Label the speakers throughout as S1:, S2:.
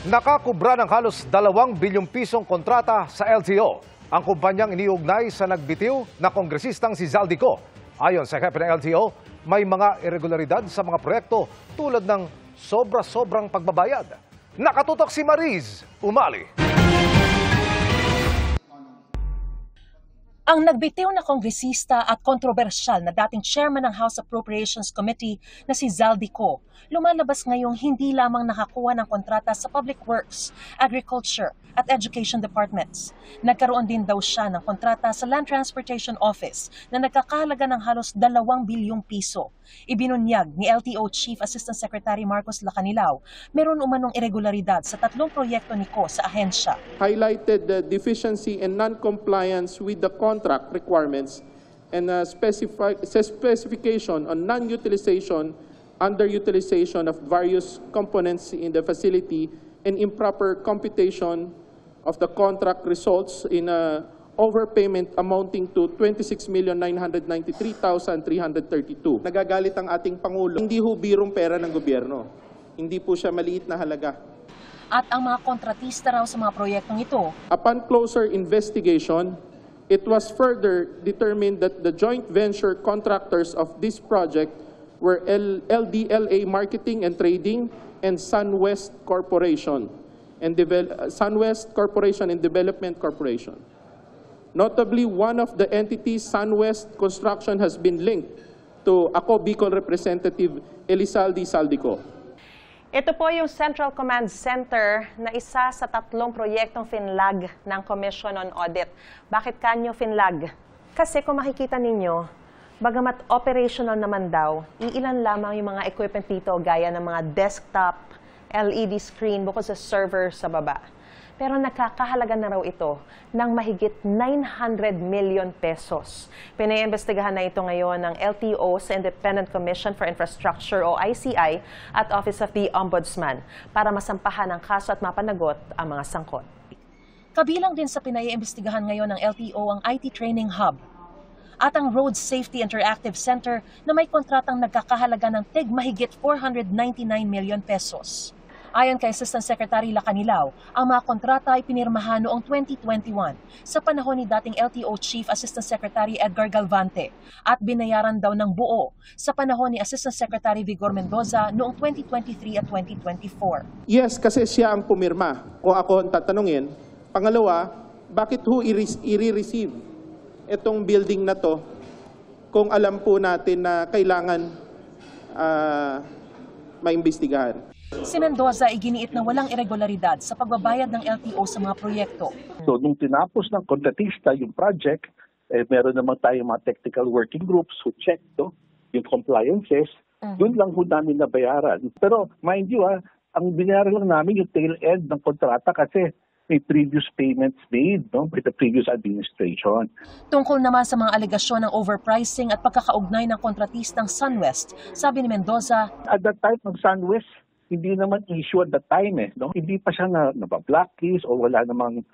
S1: Nakakubra ng halos 2 bilyong pisong kontrata sa LTO ang kumpanyang iniugnay sa nagbitiw na kongresistang si Zaldico. Ayon sa hepe ng LTO, may mga irregularidad sa mga proyekto tulad ng sobra-sobrang pagbabayad. Nakatutok si Mariz Umali.
S2: Ang nagbitiw na kongresista at kontrobersyal na dating chairman ng House Appropriations Committee na si Zaldico, lumalabas ngayong hindi lamang nakakuha ng kontrata sa Public Works, Agriculture at Education Departments. Nagkaroon din daw siya ng kontrata sa Land Transportation Office na nagkakahalaga ng halos 2 bilyong piso. Ibinunyag ni LTO Chief Assistant Secretary Marcos Lacanilao, meron umanong irregularidad sa 3 proyekto ni Ko sa ahensya.
S3: Highlighted the deficiency and non-compliance with the contract requirements and specification on non-utilization, underutilization of various components in the facility, and improper computation of the contract results in overpayment amounting to 26,993,332. Nagagalit ang ating Pangulo. Hindi ho birong pera ng gobyerno. Hindi po siya maliit na halaga.
S2: At ang mga kontratista raw sa mga proyektong ito.
S3: Upon closer investigation, it was further determined that the joint venture contractors of this project were LDLA Marketing and Trading and SunWest Corporation and SunWest Corporation and Development Corporation. Notably, one of the entities, SunWest Construction, has been linked to Ako Bicol Representative Elizalde Zaldico.
S4: Ito po yung Central Command Center na isa sa 3 proyektong finlag ng Commission on Audit. Bakit kanyo finlag? Kasi kung makikita ninyo, bagamat operational naman daw, iilan lamang yung mga equipment dito gaya ng mga desktop, LED screen, bukod sa server sa baba. Pero nakakahalaga na raw ito ng mahigit 900 million pesos. Pinaiimbestigahan na ito ngayon ng LTO sa Independent Commission for Infrastructure o ICI at Office of the Ombudsman para masampahan ang kaso at mapanagot ang mga sangkot.
S2: Kabilang din sa pinaiimbestigahan ngayon ng LTO ang IT Training Hub at ang Road Safety Interactive Center na may kontratang nagkakahalaga ng tig mahigit 499 million pesos. Ayon kay Assistant Secretary Lacanilao, ang mga kontrata ay pinirmahan noong 2021 sa panahon ni dating LTO Chief Assistant Secretary Edgar Galvante at binayaran daw ng buo sa panahon ni Assistant Secretary Vigor Mendoza noong 2023 at 2024.
S3: Yes, kasi siya ang pumirma. Kung ako ang tatanungin, pangalawa, bakit ho i-receive itong building na to kung alam po natin na kailangan maimbestigahan?
S2: Si Mendoza ay giniit na walang irregularidad sa pagbabayad ng LTO sa mga proyekto.
S5: So nung tinapos ng kontratista yung project, meron naman tayong mga technical working groups who check yung compliances, yun lang ho namin nabayaran. Pero mind you, ang binayaran lang namin yung tail end ng kontrata kasi may previous payments made by the previous administration.
S2: Tungkol naman sa mga alegasyon ng overpricing at pagkakaugnay ng kontratistang SunWest, sabi ni Mendoza,
S5: at that time ng SunWest, hindi naman issue at the time Hindi pa siya na-blacklist o wala namang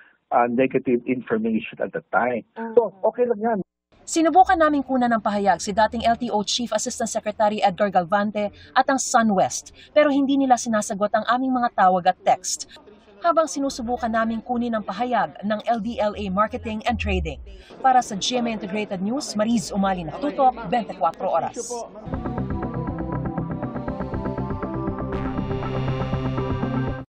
S5: negative information at the time. So, okay lang yan.
S2: Sinubukan naming kunan ng pahayag si dating LTO Chief Assistant Secretary Edgar Galvante at ang SunWest, pero hindi nila sinasagot ang aming mga tawag at text. Habang sinusubukan naming kunin ang pahayag ng LDLA Marketing and Trading. Para sa GMA Integrated News, Mariz Umali, Nakatutok, 24 Oras.